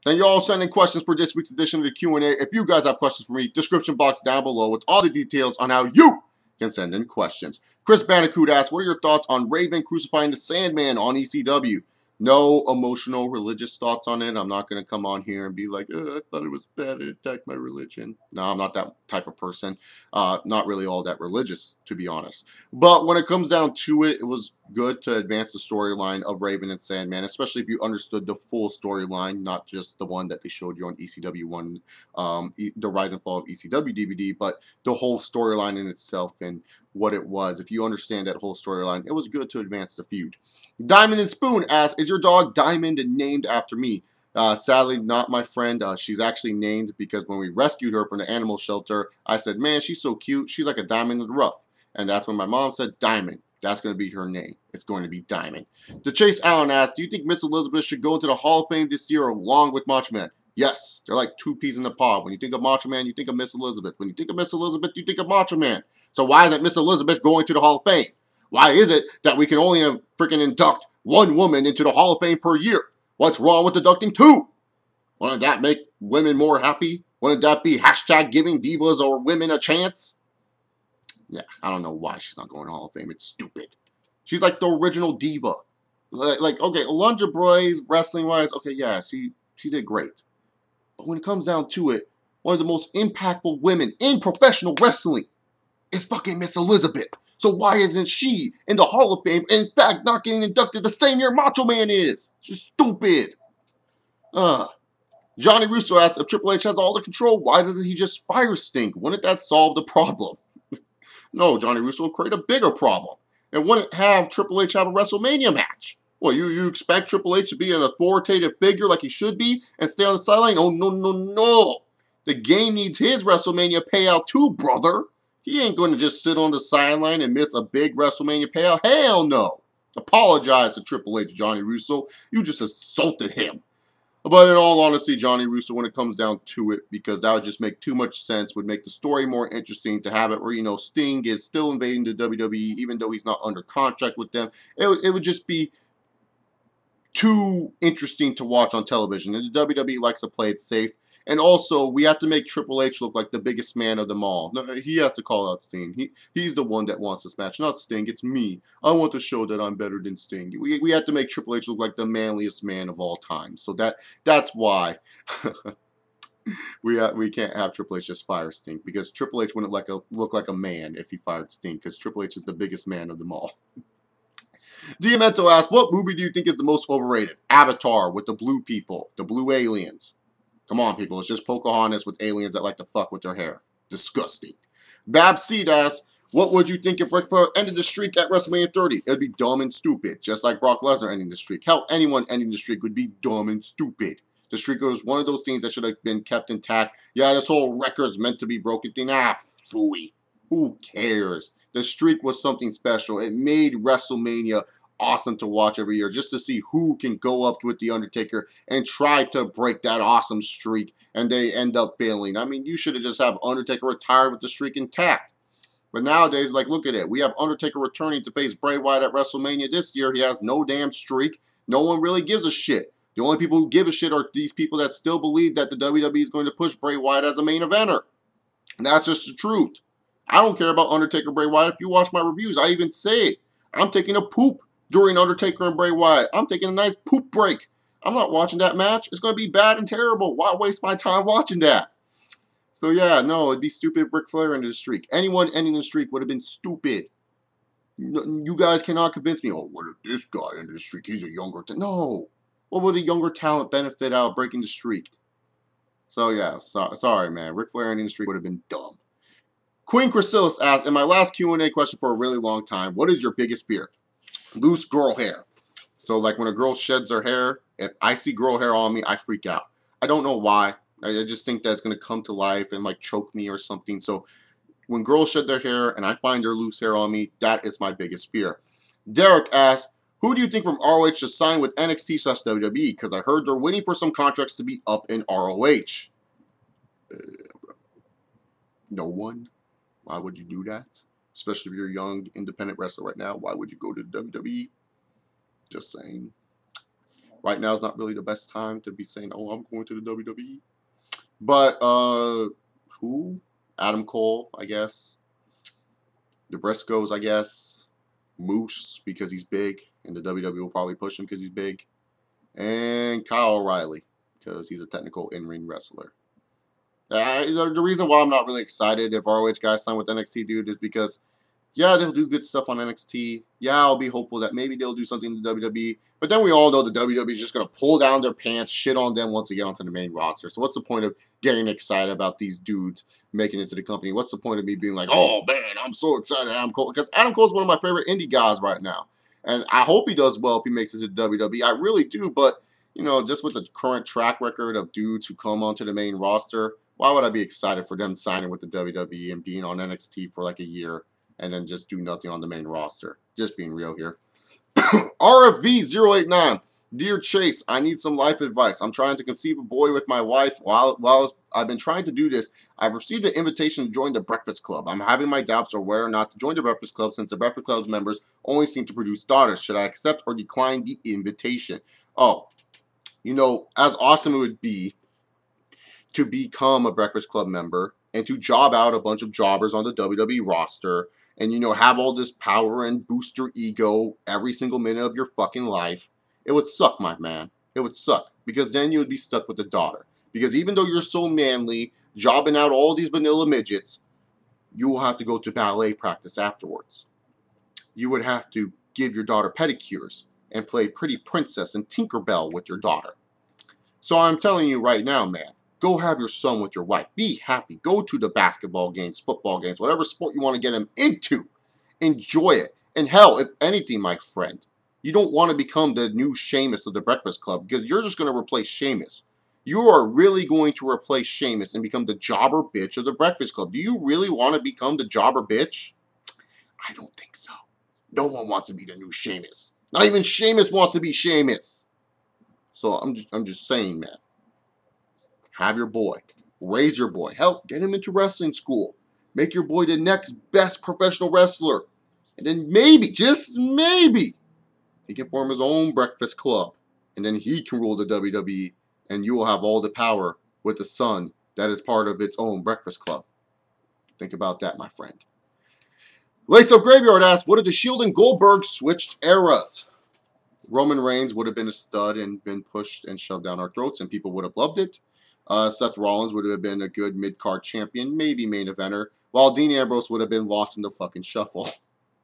Thank you all for sending questions for this week's edition of the Q&A. If you guys have questions for me, description box down below with all the details on how you can send in questions. Chris Bandicoot asks, what are your thoughts on Raven crucifying the Sandman on ECW? No emotional religious thoughts on it. I'm not going to come on here and be like, I thought it was bad. It attacked my religion. No, I'm not that type of person. Not really all that religious, to be honest. But when it comes down to it, it was good to advance the storyline of Raven and Sandman, especially if you understood the full storyline, not just the one that they showed you on ECW 1, the Rise and Fall of ECW DVD, but the whole storyline in itself and what it was. If you understand that whole storyline, it was good to advance the feud. Diamond and Spoon asks, is your dog Diamond named after me? Sadly, not my friend. She's actually named because when we rescued her from the animal shelter, I said, man, she's so cute. She's like a diamond in the rough. And that's when my mom said Diamond. That's going to be her name. It's going to be Diamond. The Chase Allen asks, do you think Miss Elizabeth should go into the Hall of Fame this year along with Macho Man? Yes, they're like two peas in the pod. When you think of Macho Man, you think of Miss Elizabeth. When you think of Miss Elizabeth, you think of Macho Man. So why isn't Miss Elizabeth going to the Hall of Fame? Why is it that we can only freaking induct one woman into the Hall of Fame per year? What's wrong with inducting two? Wouldn't that make women more happy? Wouldn't that be hashtag giving divas or women a chance? Yeah, I don't know why she's not going to Hall of Fame. It's stupid. She's like the original diva. Like okay, Alundra Blayze, wrestling-wise, okay, yeah, she did great. But when it comes down to it, one of the most impactful women in professional wrestling is fucking Miss Elizabeth. So why isn't she in the Hall of Fame? In fact, not getting inducted the same year Macho Man is. She's stupid. Johnny Russo asks, if Triple H has all the control, why doesn't he just fire Sting? Wouldn't that solve the problem? No, Johnny Russo will create a bigger problem. And wouldn't have Triple H have a WrestleMania match. Well, you expect Triple H to be an authoritative figure like he should be and stay on the sideline? Oh, no, no, no. The game needs his WrestleMania payout too, brother. He ain't going to just sit on the sideline and miss a big WrestleMania payout. Hell no. Apologize to Triple H, Johnny Russo. You just assaulted him. But in all honesty, Johnny Russo, when it comes down to it, because that would just make too much sense, would make the story more interesting to have it where, you know, Sting is still invading the WWE, even though he's not under contract with them. It would just be too interesting to watch on television. And the WWE likes to play it safe. And also, we have to make Triple H look like the biggest man of them all. No, he has to call out Sting. He's the one that wants this match, not Sting. It's me. I want to show that I'm better than Sting. We have to make Triple H look like the manliest man of all time. So that's why we can't have Triple H just fire Sting, because Triple H wouldn't look like a man if he fired Sting, because Triple H is the biggest man of them all. Diamento asks, what movie do you think is the most overrated? Avatar with the blue people, the blue aliens. Come on, people. It's just Pocahontas with aliens that like to fuck with their hair. Disgusting. Bab Seed asks, what would you think if Ric Flair ended the streak at WrestleMania 30? It would be dumb and stupid, just like Brock Lesnar ending the streak. Hell, anyone ending the streak would be dumb and stupid. The streak was one of those things that should have been kept intact. Yeah, this whole record's meant to be broken thing. Phooey. Who cares? The streak was something special. It made WrestleMania awesome to watch every year, just to see who can go up with The Undertaker and try to break that awesome streak, and they end up failing. I mean, you should have just have Undertaker retired with the streak intact. But nowadays, like, look at it. We have Undertaker returning to face Bray Wyatt at WrestleMania this year. He has no damn streak. No one really gives a shit. The only people who give a shit are these people that still believe that the WWE is going to push Bray Wyatt as a main eventer. And that's just the truth. I don't care about Undertaker Bray Wyatt. If you watch my reviews, I even say it. I'm taking a poop during Undertaker and Bray Wyatt. I'm taking a nice poop break. I'm not watching that match. It's going to be bad and terrible. Why waste my time watching that? So yeah, no, it'd be stupid if Ric Flair ended the streak. Anyone ending the streak would have been stupid. You guys cannot convince me, oh, what if this guy ended the streak? He's a younger talent. No. What would a younger talent benefit out of breaking the streak? So yeah, sorry, man. Ric Flair ending the streak would have been dumb. Queen Chrysalis asked, in my last Q&A question for a really long time, what is your biggest fear? Loose girl hair. So like when a girl sheds her hair, if I see girl hair on me, I freak out. I don't know why. I just think that it's going to come to life and like choke me or something. So when girls shed their hair and I find their loose hair on me, that is my biggest fear. Derek asked, who do you think from ROH should sign with NXT/WWE? Because I heard they're waiting for some contracts to be up in ROH. No one. Why would you do that? Especially if you're a young, independent wrestler right now. Why would you go to WWE? Just saying. Right now is not really the best time to be saying, oh, I'm going to the WWE. But, who? Adam Cole, I guess. The Briscoes, I guess. Moose, because he's big. And the WWE will probably push him because he's big. And Kyle O'Reilly, because he's a technical in-ring wrestler. The reason why I'm not really excited if ROH guys sign with NXT, dude, is because, yeah, they'll do good stuff on NXT. Yeah, I'll be hopeful that maybe they'll do something in the WWE. But then we all know the WWE is just going to pull down their pants, shit on them once they get onto the main roster. So what's the point of getting excited about these dudes making it to the company? What's the point of me being like, oh, man, I'm so excited Adam Cole? Because Adam Cole's one of my favorite indie guys right now. And I hope he does well if he makes it to the WWE. I really do. But, you know, just with the current track record of dudes who come onto the main roster, why would I be excited for them signing with the WWE and being on NXT for like a year and then just do nothing on the main roster? Just being real here. RFB089. Dear Chase, I need some life advice. I'm trying to conceive a boy with my wife. While I've been trying to do this, I've received an invitation to join the Breakfast Club. I'm having my doubts on whether or not to join the Breakfast Club since the Breakfast Club members only seem to produce daughters. Should I accept or decline the invitation? Oh, you know, as awesome it would be to become a Breakfast Club member and to job out a bunch of jobbers on the WWE roster and, you know, have all this power and boost your ego every single minute of your fucking life, it would suck, my man. It would suck. Because then you would be stuck with the daughter. Because even though you're so manly, jobbing out all these vanilla midgets, you will have to go to ballet practice afterwards. You would have to give your daughter pedicures and play Pretty Princess and Tinkerbell with your daughter. So I'm telling you right now, man, go have your son with your wife. Be happy. Go to the basketball games, football games, whatever sport you want to get him into. Enjoy it. And hell, if anything, my friend, you don't want to become the new Sheamus of the Breakfast Club because you're just going to replace Sheamus. You are really going to replace Sheamus and become the jobber bitch of the Breakfast Club. Do you really want to become the jobber bitch? I don't think so. No one wants to be the new Sheamus. Not even Sheamus wants to be Sheamus. So I'm just saying, man. Have your boy. Raise your boy. Help get him into wrestling school. Make your boy the next best professional wrestler. And then maybe, just maybe, he can form his own Breakfast Club. And then he can rule the WWE. And you will have all the power with the son that is part of its own Breakfast Club. Think about that, my friend. Lace Up Graveyard asks, what if the Shield and Goldberg switched eras? Roman Reigns would have been a stud and been pushed and shoved down our throats, and people would have loved it. Seth Rollins would have been a good mid-card champion, maybe main eventer, while Dean Ambrose would have been lost in the fucking shuffle.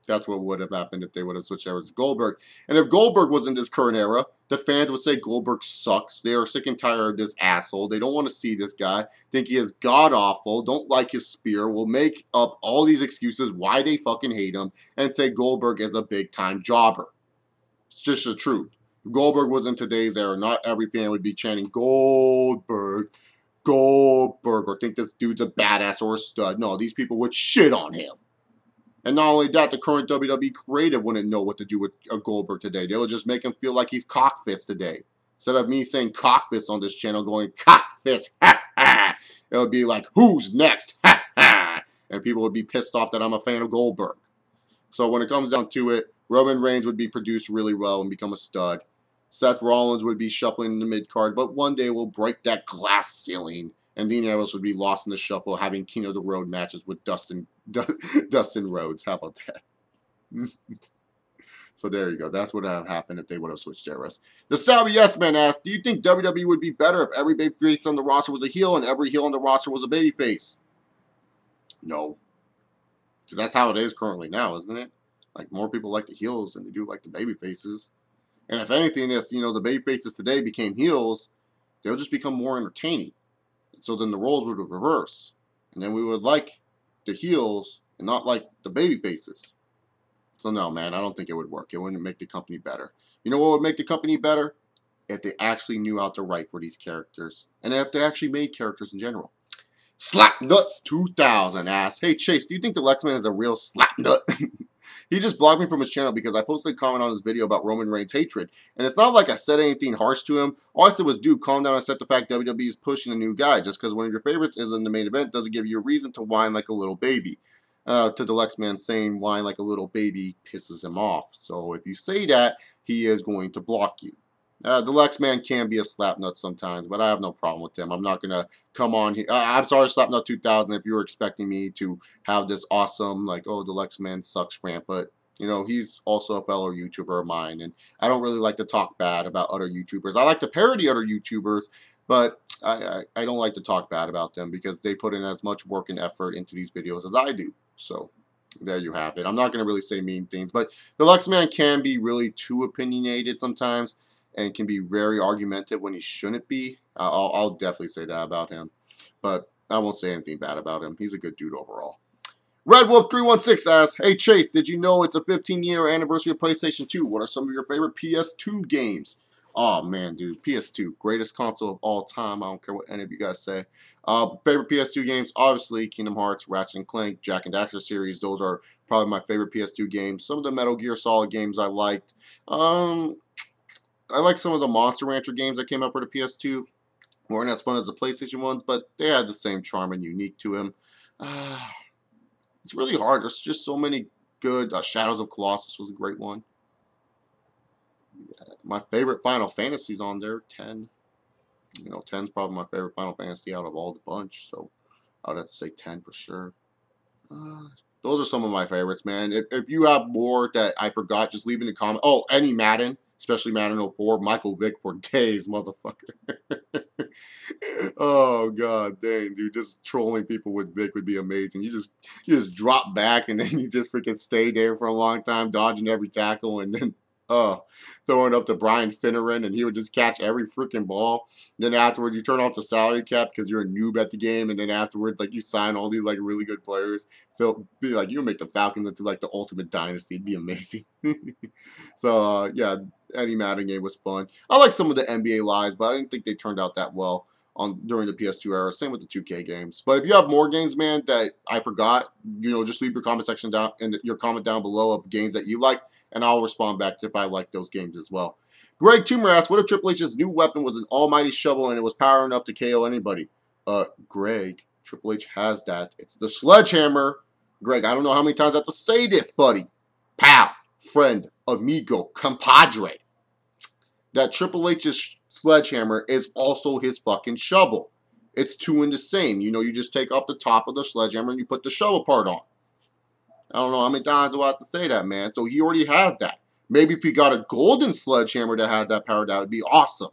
That's what would have happened if they would have switched eras to Goldberg. And if Goldberg was in this current era, the fans would say Goldberg sucks. They are sick and tired of this asshole. They don't want to see this guy. Think he is god-awful. Don't like his spear. Will make up all these excuses why they fucking hate him and say Goldberg is a big-time jobber. It's just the truth. If Goldberg was in today's era, not every fan would be chanting Goldberg, Goldberg, or think this dude's a badass or a stud. No, these people would shit on him. And not only that, the current WWE creative wouldn't know what to do with a Goldberg today. They would just make him feel like he's cockfist today. Instead of me saying cockfist on this channel, going cockfist, ha ha, it would be like, who's next, ha ha, and people would be pissed off that I'm a fan of Goldberg. So when it comes down to it, Roman Reigns would be produced really well and become a stud. Seth Rollins would be shuffling in the mid-card, but one day we'll break that glass ceiling. And Dean Ambrose would be lost in the shuffle, having King of the Road matches with Dustin Rhodes. How about that? So there you go. That's what would have happened if they would have switched eras. The Savvy Yes Man asked, do you think WWE would be better if every babyface on the roster was a heel and every heel on the roster was a babyface? No. Because that's how it is currently now, isn't it? Like, more people like the heels than they do like the baby faces. And if anything, if, you know, the baby faces today became heels, they'll just become more entertaining. And so then the roles would reverse. And then we would like the heels and not like the baby faces. So no, man, I don't think it would work. It wouldn't make the company better. You know what would make the company better? If they actually knew how to write for these characters. And if they actually made characters in general. Slapnuts 2000 asks, hey Chase, do you think the Lexman is a real slapnut? He just blocked me from his channel because I posted a comment on his video about Roman Reigns' hatred. And it's not like I said anything harsh to him. All I said was, dude, calm down and accept the fact WWE is pushing a new guy. Just because one of your favorites is in the main event doesn't give you a reason to whine like a little baby. To the Lexman, saying whine like a little baby pisses him off. So if you say that, he is going to block you. The Lex Man can be a slapnut sometimes, but I have no problem with him. I'm not gonna come on here. I'm sorry, Slapnut 2000, if you were expecting me to have this awesome, like, oh, the Lex Man sucks rant, but you know, he's also a fellow YouTuber of mine, and I don't really like to talk bad about other YouTubers. I like to parody other YouTubers, but I don't like to talk bad about them because they put in as much work and effort into these videos as I do. So there you have it. I'm not gonna really say mean things, but the Lex Man can be really too opinionated sometimes and can be very argumentative when he shouldn't be. I'll definitely say that about him, but I won't say anything bad about him. He's a good dude overall. Red Wolf 316 asks, "Hey Chase, did you know it's a 15-year anniversary of PlayStation 2? What are some of your favorite PS2 games?" Oh man, dude, PS2, greatest console of all time. I don't care what any of you guys say. Favorite PS2 games, obviously Kingdom Hearts, Ratchet and Clank, Jack and Daxter series. Those are probably my favorite PS2 games. Some of the Metal Gear Solid games I liked. I like some of the Monster Rancher games that came out for the PS2. Weren't as fun as the PlayStation ones, but they had the same charm and unique to them. It's really hard. There's just so many good. Shadows of Colossus was a great one. My favorite Final Fantasy's on there, 10. You know, 10's probably my favorite Final Fantasy out of all the bunch, so I would have to say 10 for sure. Those are some of my favorites, man. If you have more that I forgot, just leave in the comment. Oh, any Madden, especially Madden 04, Michael Vick for days, motherfucker. Oh god dang, dude, just trolling people with Vic would be amazing. You just drop back and then you just freaking stay there for a long time, dodging every tackle, and then throwing up to Brian Finneran, and he would just catch every freaking ball. Then afterwards, you turn off the salary cap because you're a noob at the game, and then afterwards, like, you sign all these like really good players. Be like, you make the Falcons into like the ultimate dynasty. It'd be amazing. So yeah, any Madden game was fun. I like some of the NBA lives, but I didn't think they turned out that well on during the PS2 era. Same with the 2K games. But if you have more games, man, that I forgot, you know, just leave your comment section down and your comment down below of games that you like, and I'll respond back if I like those games as well. Greg Toomer asked, "What if Triple H's new weapon was an almighty shovel and it was powering up to KO anybody?" Greg, Triple H has that. It's the sledgehammer. Greg, I don't know how many times I have to say this, buddy. Pal, friend, amigo, compadre. That Triple H's sledgehammer is also his fucking shovel. It's two in the same. You know, you just take off the top of the sledgehammer and you put the shovel part on. I don't know how many times do I have to say that, man. So he already has that. Maybe if he got a golden sledgehammer that had that power, that would be awesome.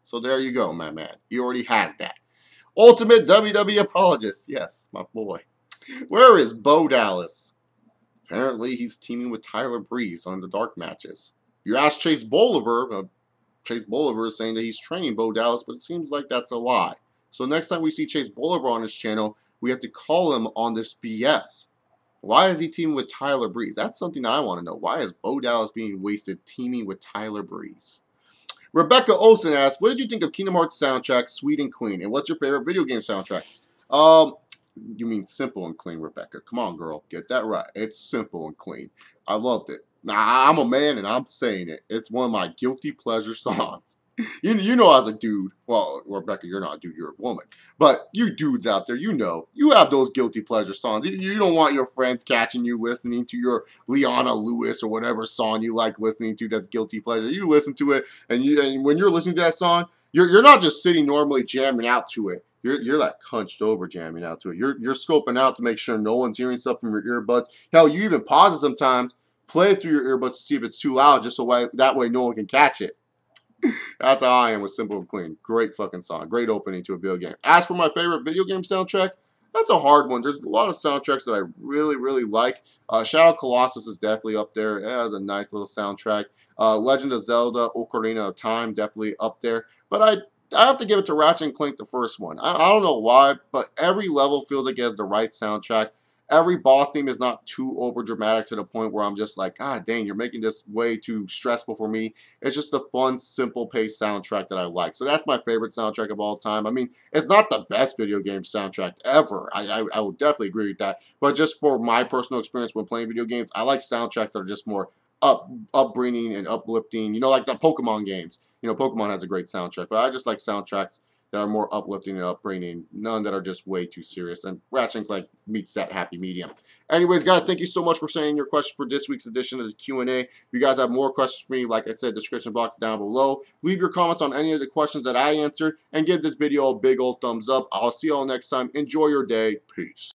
So there you go, my man. He already has that. Ultimate WWE apologist. Yes, my boy. Where is Bo Dallas? Apparently, he's teaming with Tyler Breeze on the dark matches. You ask Chase Bolivar. Chase Bolivar is saying that he's training Bo Dallas, but it seems like that's a lie. So next time we see Chase Bolivar on his channel, we have to call him on this BS. Why is he teaming with Tyler Breeze? That's something I want to know. Why is Bo Dallas being wasted teaming with Tyler Breeze? Rebecca Olsen asks, "What did you think of Kingdom Hearts soundtrack, Sweet and Clean? And what's your favorite video game soundtrack?" You mean Simple and Clean, Rebecca. Come on, girl. Get that right. It's Simple and Clean. I loved it. Now, I'm a man and I'm saying it. It's one of my guilty pleasure songs. You know, as a dude, well, Rebecca, you're not a dude, you're a woman. But you dudes out there, you know, you have those guilty pleasure songs. You don't want your friends catching you listening to your Leona Lewis or whatever song you like listening to that's guilty pleasure. You listen to it, and when you're listening to that song, you're not just sitting normally jamming out to it. You're like hunched over jamming out to it. You're scoping out to make sure no one's hearing stuff from your earbuds. Hell, you even pause it sometimes, play it through your earbuds to see if it's too loud, just so that way no one can catch it. That's how I am with Simple and Clean. Great fucking song. Great opening to a video game. As for my favorite video game soundtrack, that's a hard one. There's a lot of soundtracks that I really, really like. Shadow of Colossus is definitely up there. Yeah, it's a nice little soundtrack. Legend of Zelda, Ocarina of Time, definitely up there. But I have to give it to Ratchet and Clank, the first one. I don't know why, but every level feels like it has the right soundtrack. Every boss theme is not too over dramatic to the point where I'm just like, God dang, you're making this way too stressful for me. It's just a fun, simple paced soundtrack that I like. So that's my favorite soundtrack of all time. I mean, it's not the best video game soundtrack ever. I will definitely agree with that. But just for my personal experience when playing video games, I like soundtracks that are just more upbringing and uplifting. You know, like the Pokemon games. You know, Pokemon has a great soundtrack, but I just like soundtracks that are more uplifting and upbringing, none that are just way too serious. And Ratchet & Clank meets that happy medium. Anyways, guys, thank you so much for sending your questions for this week's edition of the Q&A. If you guys have more questions for me, like I said, description box down below. Leave your comments on any of the questions that I answered, and give this video a big old thumbs up. I'll see you all next time. Enjoy your day. Peace.